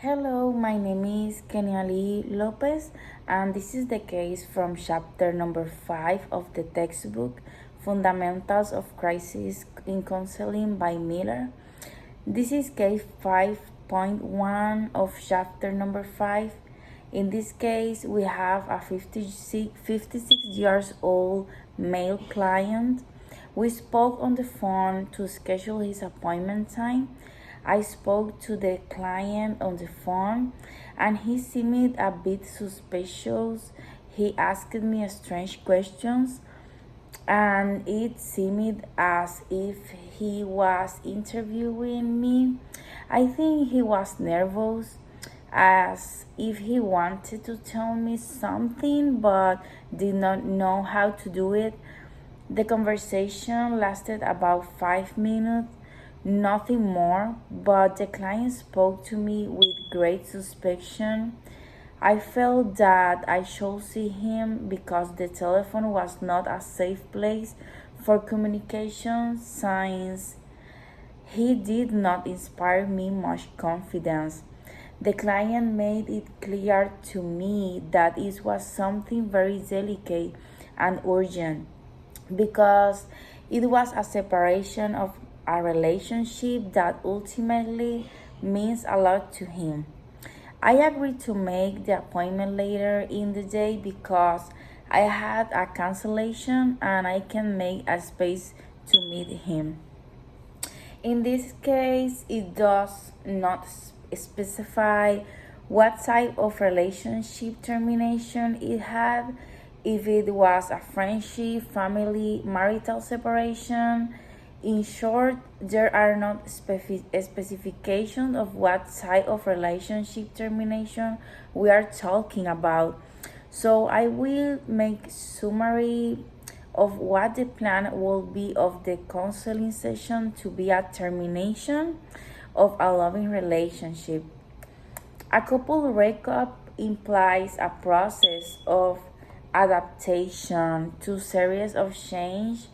Hello, my name is Keniali Lopez, and this is the case from chapter number 5 of the textbook Fundamentals of Crisis in Counseling by Miller. This is case 5.1 of chapter number 5. In this case, we have a 56 years old male client. We spoke on the phone to schedule his appointment time. I spoke to the client on the phone and he seemed a bit suspicious. He asked me strange questions and it seemed as if he was interviewing me. I think he was nervous, as if he wanted to tell me something but did not know how to do it. The conversation lasted about 5 minutes, nothing more, but the client spoke to me with great suspicion. I felt that I should see him because the telephone was not a safe place for communication, since he did not inspire me much confidence. The client made it clear to me that it was something very delicate and urgent because it was a separation of a relationship that ultimately means a lot to him. I agreed to make the appointment later in the day because I had a cancellation and I can make a space to meet him. In this case, it does not specify what type of relationship termination it had, if it was a friendship, family, marital separation. In short, there are no specifications of what type of relationship termination we are talking about. So I will make summary of what the plan will be of the counseling session to be a termination of a loving relationship. A couple breakup implies a process of adaptation to series of change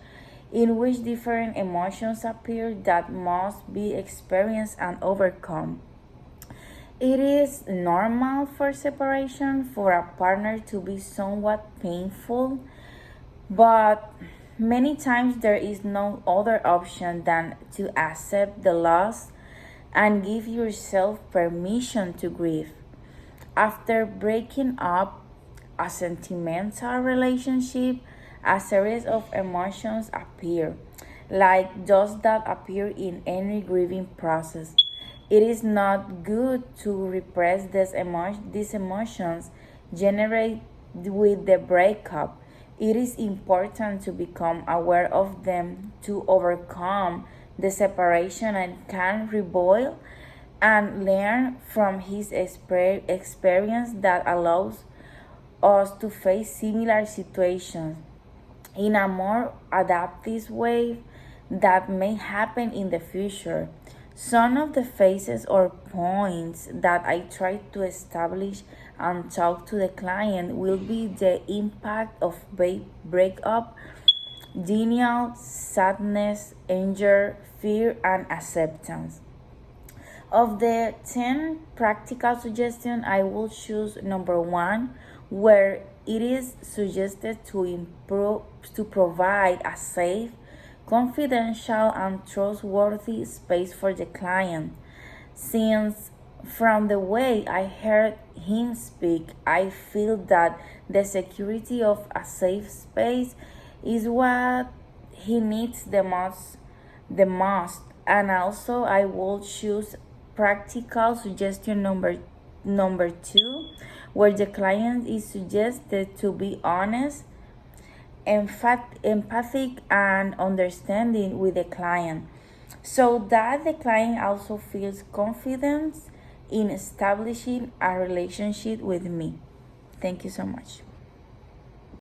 in which different emotions appear that must be experienced and overcome. It is normal for separation for a partner to be somewhat painful, but many times there is no other option than to accept the loss and give yourself permission to grieve. After breaking up a sentimental relationship, a series of emotions appear, like those that appear in any grieving process. It is not good to repress these emotions generated with the breakup. It is important to become aware of them to overcome the separation and can rebuild and learn from his experience that allows us to face similar situations in a more adaptive way that may happen in the future. Some of the phases or points that I try to establish and talk to the client will be the impact of breakup, denial, sadness, anger, fear, and acceptance. Of the 10 practical suggestions, I will choose number 1, where it is suggested to provide a safe, confidential, and trustworthy space for the client. Since from the way I heard him speak, I feel that the security of a safe space is what he needs the most. And also I will choose practical suggestion number 2, where the client is suggested to be honest, empathic, and understanding with the client, so that the client also feels confidence in establishing a relationship with me. Thank you so much.